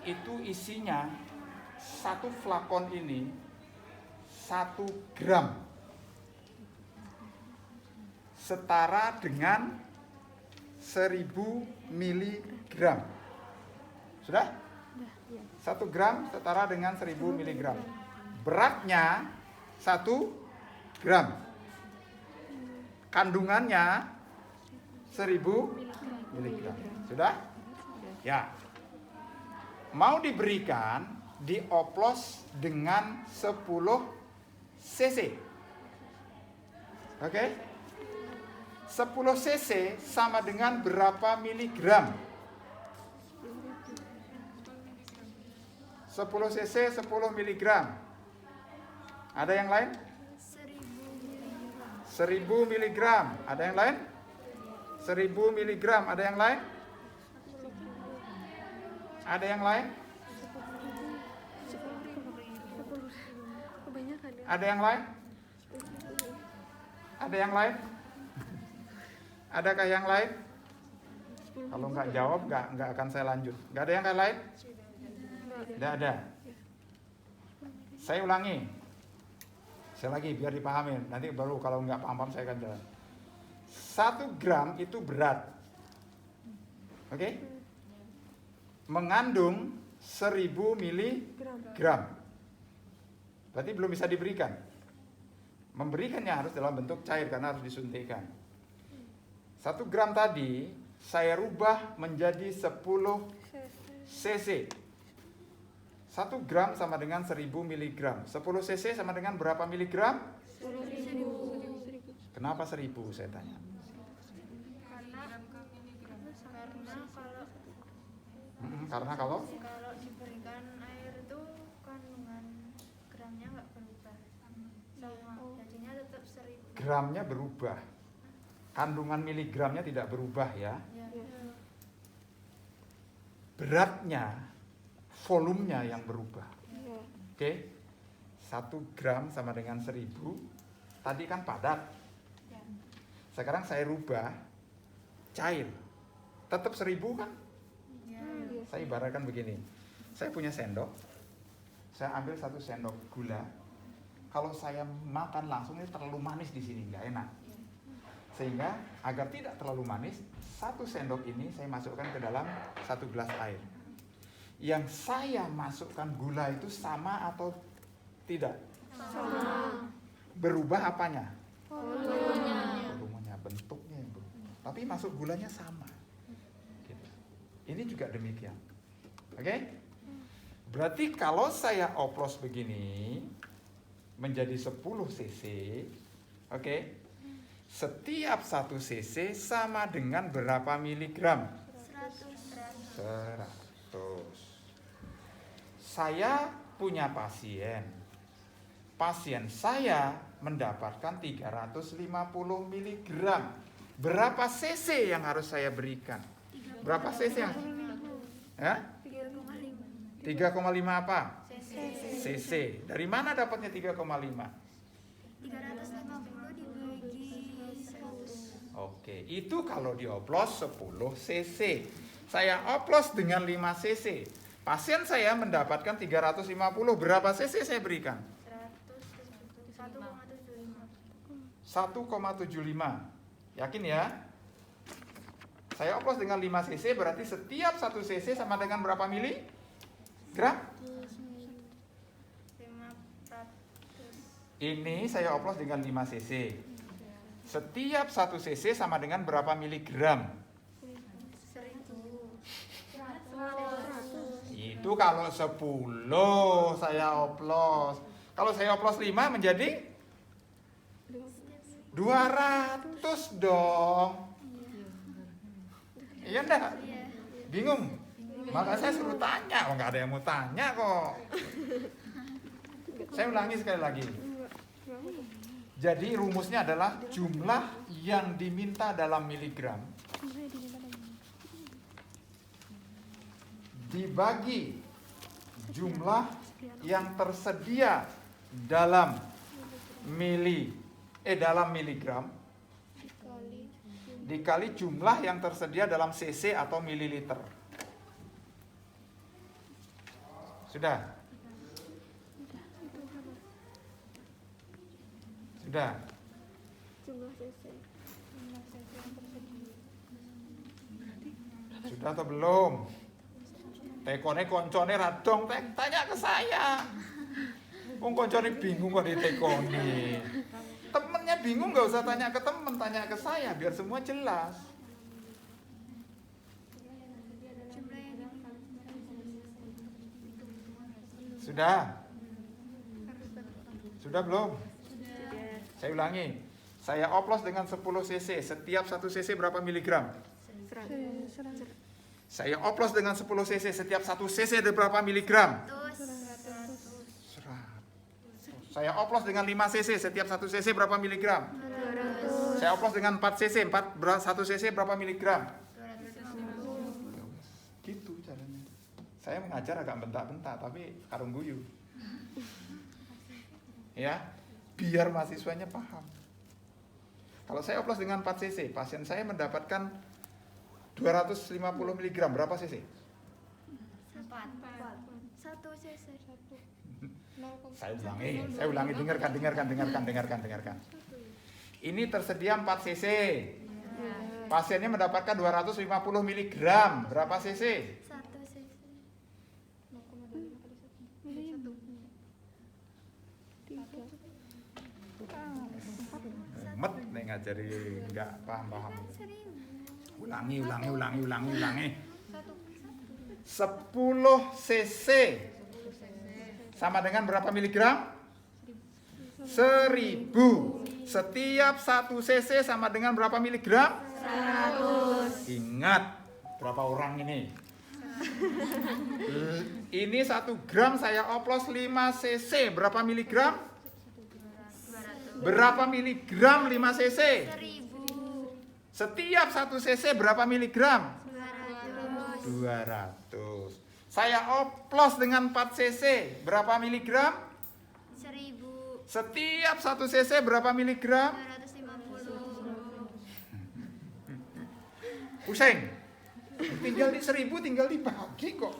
itu isinya satu flakon ini 1 gram, setara dengan 1000 miligram. Sudah? 1 gram setara dengan 1000 miligram. Beratnya 1 gram. Kandungannya 1000 miligram. Sudah? Ya. Mau diberikan, dioplos dengan 10 cc. Oke? 10 cc sama dengan berapa miligram? 10 cc 10 miligram. Ada yang lain? 1000 miligram. Ada yang lain? 1000 miligram. Ada yang lain? Ada yang lain? Ada yang lain? Ada yang lain? Adakah yang lain? Kalau nggak jawab, nggak akan saya lanjut. Nggak ada yang lain? Tidak ada. Saya ulangi. Saya lagi biar dipahamin. Nanti baru kalau nggak paham saya akan jalan. 1 gram itu berat. Oke? Mengandung 1000 miligram. Berarti belum bisa diberikan. Memberikannya harus dalam bentuk cair karena harus disuntikkan. 1 gram tadi saya rubah menjadi 10 cc. 1 gram sama dengan 1000 miligram. 10 cc sama dengan berapa miligram? 1000. Kenapa 1000 saya tanya? Karena kalau diberikan air itu kandungan gramnya nggak berubah sama, jadinya tetap 1000. gramnya berubah, kandungan miligramnya tidak berubah ya. Beratnya, volumenya yang berubah. Oke, 1 gram sama dengan 1000. Tadi kan padat. Sekarang saya rubah cair. Tetap 1000 kan? Saya ibaratkan begini. Saya punya sendok. Saya ambil 1 sendok gula. Kalau saya makan langsung ini terlalu manis di sini, nggak enak. Sehingga agar tidak terlalu manis, 1 sendok ini saya masukkan ke dalam 1 gelas air. Yang saya masukkan gula itu sama atau tidak? Sama. Berubah apanya? Volumenya. Bentuknya yang berubah. Tapi masuk gulanya sama. Gitu. Ini juga demikian. Oke? Berarti kalau saya oplos begini menjadi 10 cc, oke? Setiap 1 cc sama dengan berapa miligram? 100. Saya punya pasien. Pasien saya mendapatkan 350 miligram. Berapa cc yang harus saya berikan? Berapa cc yang? Ya? 3,5 apa? cc. Dari mana dapatnya 3,5? 350 dibagi 100. Oke, itu kalau dioplos 10 cc. Saya oplos dengan 5 cc. Pasien saya mendapatkan 350. Berapa cc saya berikan? 1,75. Yakin ya? Saya oplos dengan 5 cc, berarti setiap 1 cc sama dengan berapa miligram? 500. Ini saya oplos dengan 5 cc. Setiap 1 cc sama dengan berapa miligram? 1000. Itu kalau 10 saya oplos. Kalau saya oplos 5 menjadi 200 dong. Iya enggak? Bingung? Maka saya suruh tanya. Oh, nggak ada yang mau tanya kok. Saya ulangi sekali lagi. Jadi rumusnya adalah jumlah yang diminta dalam miligram dibagi jumlah yang tersedia dalam dalam miligram dikali jumlah yang tersedia dalam cc atau mililiter. Sudah? Sudah? Jumlah cc yang tersedia. Sudah atau belum? Tekone koncone radong tanya ke saya. Wong koncone bingung kok ditekoni. Temennya bingung nggak usah tanya ke temen, tanya ke saya biar semua jelas. Sudah? Sudah belum? Saya ulangi. Saya oplos dengan 10 cc. Setiap 1 cc berapa miligram? Saya oplos dengan 10 cc. Setiap 1 cc ada berapa miligram? 100. Saya oplos dengan 5 cc. Setiap 1 cc berapa miligram? 200. Saya oplos dengan 4 cc. 1 cc berapa miligram? 250. Gitu caranya. Saya mengajar agak bentak-bentak, tapi karung guyu. Ya, biar mahasiswanya paham. Kalau saya oplos dengan 4 cc, pasien saya mendapatkan 250 mg. Berapa cc? 4. 1 cc. Saya ulangi, dengarkan. Ini tersedia 4 cc. Pasiennya mendapatkan 250 mg. Berapa cc? 1 cc. Met nih ngajari nggak paham. Ulangi. 10 cc sama dengan berapa miligram? 1000. Setiap 1 cc sama dengan berapa miligram? 100. Ingat, berapa orang ini? Ini 1 gram saya oplos 5 cc. Berapa miligram? 200. Berapa miligram 5 cc? 1000. Setiap 1 cc berapa miligram? 200. 200. Saya oplos dengan 4 cc. Berapa miligram? 1000. Setiap 1 cc berapa miligram? 250. Pusing. Tinggal di 1000 tinggal dibagi kok.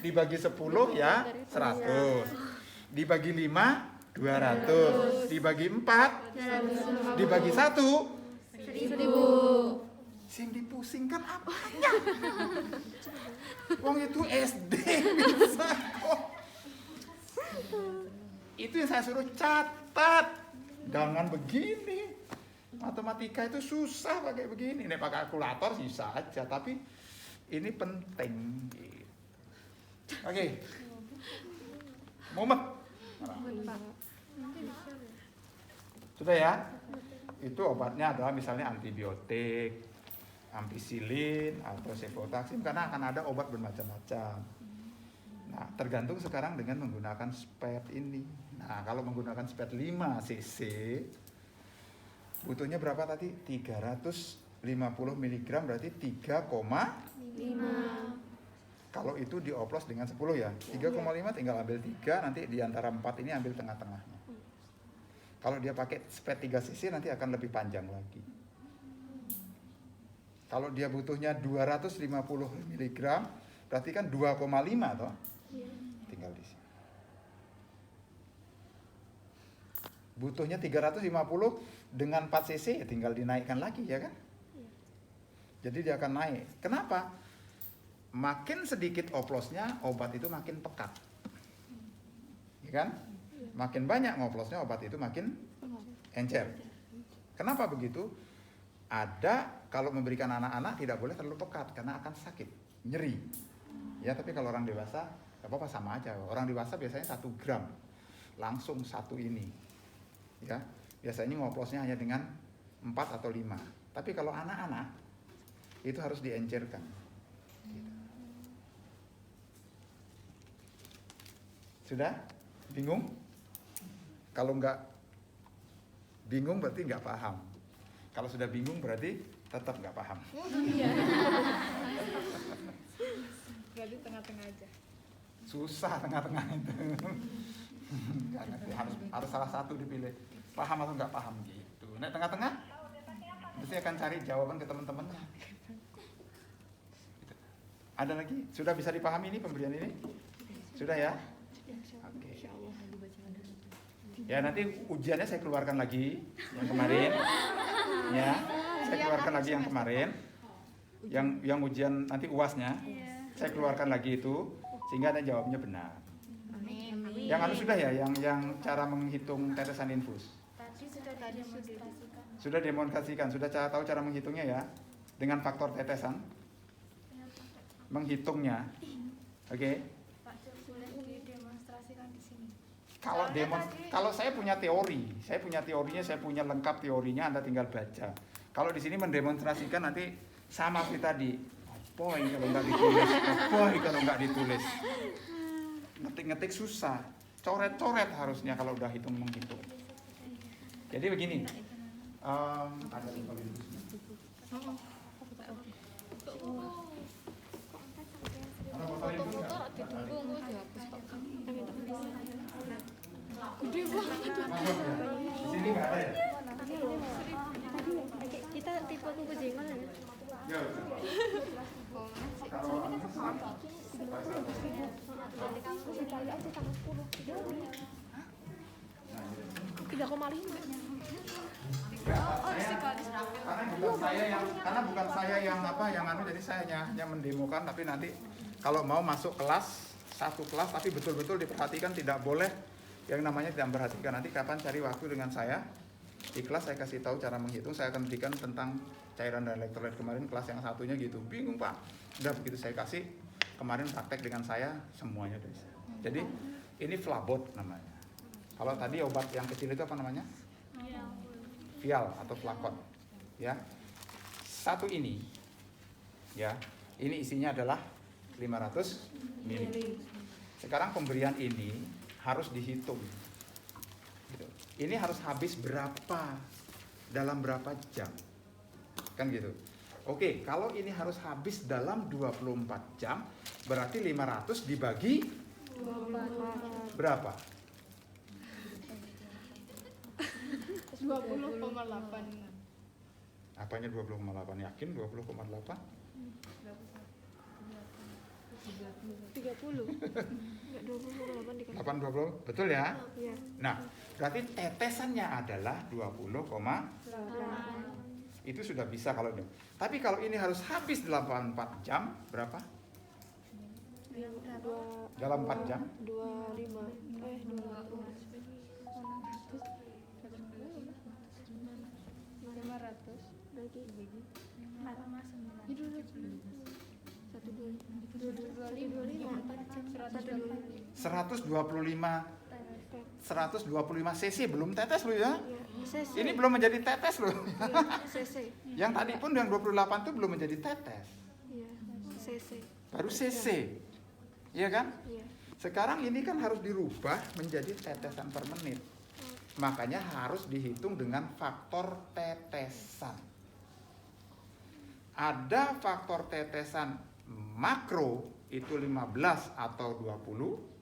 Dibagi 10 ya 100. Dibagi 5 200. Dibagi 4 dibagi 1 1000. sing dipusingkan apanya? Wong itu SD bisa kok. Itu yang saya suruh catat. Jangan begini. Matematika itu susah pakai begini. Nih pakai kalkulator bisa aja, tapi ini penting. Oke. Mumet. Sudah ya? Itu obatnya adalah misalnya antibiotik, ampicillin atau cefotaxime, karena akan ada obat bermacam-macam. Nah, tergantung sekarang dengan menggunakan SPED ini. Nah, kalau menggunakan SPED 5 cc butuhnya berapa tadi? 350 mg berarti 3,5. Kalau itu dioplos dengan 10 ya. 3,5 tinggal ambil 3, nanti di antara 4 ini ambil tengah-tengahnya. Kalau dia pakai SPED 3 cc nanti akan lebih panjang lagi. Kalau dia butuhnya 250 mg, berarti kan 2,5 toh? Tinggal di sini. Butuhnya 350 dengan 4 cc ya tinggal dinaikkan lagi ya kan? Jadi dia akan naik. Kenapa? Makin sedikit oplosnya, obat itu makin pekat. Ya kan? Makin banyak ngoplosnya, obat itu makin encer. Kenapa begitu? Ada, kalau memberikan anak-anak tidak boleh terlalu pekat karena akan sakit, nyeri. Ya, tapi kalau orang dewasa gak apa-apa, sama aja. Orang dewasa biasanya 1 gram langsung 1 ini. Ya, biasanya ngoplosnya hanya dengan 4 atau 5. Tapi kalau anak-anak itu harus diencerkan. Sudah? Bingung? Kalau nggak bingung berarti nggak paham. Kalau sudah bingung berarti tetap nggak paham. Berarti tengah-tengah aja. Susah tengah-tengah itu. harus salah satu dipilih. Paham atau nggak paham gitu. Nah tengah-tengah, mesti akan cari jawaban ke teman-temannya. Ada lagi? Sudah bisa dipahami ini pemberian ini? Sudah ya? Ya nanti ujiannya saya keluarkan lagi yang kemarin. Ya, saya keluarkan lagi yang kemarin. Yang ujian nanti UASnya saya keluarkan lagi itu sehingga Anda jawabnya benar. Amin. Yang anu sudah ya, yang cara menghitung tetesan infus. Tadi sudah demonstrasikan. Sudah demonstrasikan, sudah tahu cara menghitungnya ya dengan faktor tetesan. Menghitungnya. Oke. Pak, boleh didemonstrasikan di sini. Kalau saya punya teorinya, saya punya lengkap teorinya, Anda tinggal baca. Kalau di sini mendemonstrasikan nanti sama seperti tadi. Apa ini kalau nggak ditulis? Apa ini kalau nggak ditulis? Ngetik-ngetik susah, coret-coret harusnya kalau udah menghitung. Jadi begini, ada lupa dulu. Foto-foto ditunggu nggak dihapus Pak. Di sini nggak ada ya? Kita tipe kuku jengol ya. Ya. Tidak kemarin. Karena bukan saya yang jadi saya hanya mendemokan, tapi nanti kalau mau masuk kelas, satu kelas tapi betul-betul diperhatikan, tidak boleh yang namanya tidak memperhatikan. Nanti kapan cari waktu dengan saya di kelas, saya kasih tahu cara menghitung. Saya akan berikan tentang cairan dan elektrolit. Kemarin kelas yang satunya gitu, bingung Pak. Udah begitu saya kasih, kemarin praktek dengan saya semuanya dari saya. Jadi ini Flavot namanya. Kalau tadi obat yang kecil itu apa namanya? Vial atau flakon. Ya. Satu ini ya, ini isinya adalah 500 ml. Sekarang pemberian ini harus dihitung. Gitu. Ini harus habis berapa, dalam berapa jam. Kan gitu. Oke, kalau ini harus habis dalam 24 jam, berarti 500 dibagi 24. berapa? 20,8. Apanya 20,8? Yakin 20,8? 30. Enggak 20,8 dikali. 8,20? Betul ya? Iya. Nah, berarti tetesannya adalah 20, itu sudah bisa kalau ini. Tapi kalau ini harus habis dalam 4 jam, berapa? Dalam 4 jam? 25. 500 bagi 125 cc belum tetes loh ya. CC. Ini belum menjadi tetes loh. CC. Yang tadi pun yang 28 itu belum menjadi tetes. Iya, CC. Baru cc. Iya kan? Iya. Sekarang ini kan harus dirubah menjadi tetesan per menit. Makanya harus dihitung dengan faktor tetesan. Ada faktor tetesan makro itu 15 atau 20.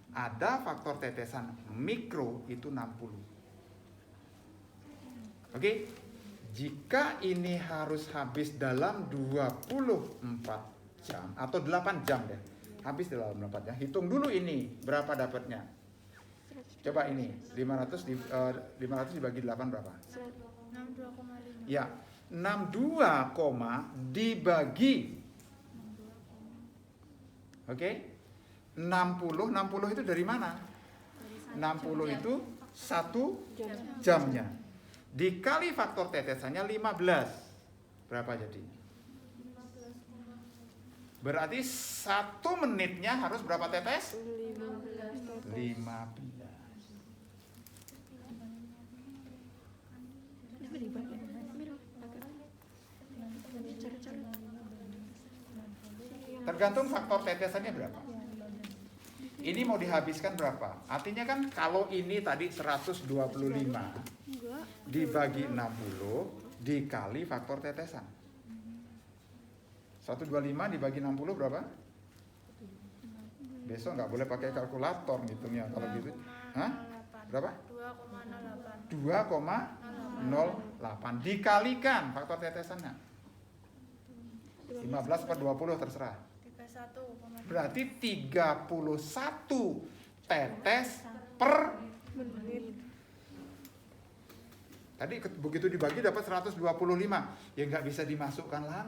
Ada faktor tetesan mikro itu 60. Oke? Jika ini harus habis dalam 24 jam atau 8 jam deh. Habis dalam 24 jam. Hitung dulu ini berapa dapatnya. Coba ini 500 dibagi 8 berapa? 62,5. Ya, 62, dibagi. Oke? 60 itu dari mana? 60 itu 1 jamnya. Dikali faktor tetesannya 15. Berapa jadi? Berarti 1 menitnya harus berapa tetes? 15. Tergantung faktor tetesannya berapa. Ini mau dihabiskan berapa? Artinya kan kalau ini tadi 125 dibagi 60 dikali faktor tetesan. 125 dibagi 60 berapa? Besok nggak boleh pakai kalkulator ngitungnya kalau gitu. Hah? Berapa? 2,08 dikalikan faktor tetesannya. 15 per 20 terserah. 31,5. Berarti 31 tetes per menit. Tadi begitu dibagi dapat 125, ya nggak bisa dimasukkan langsung.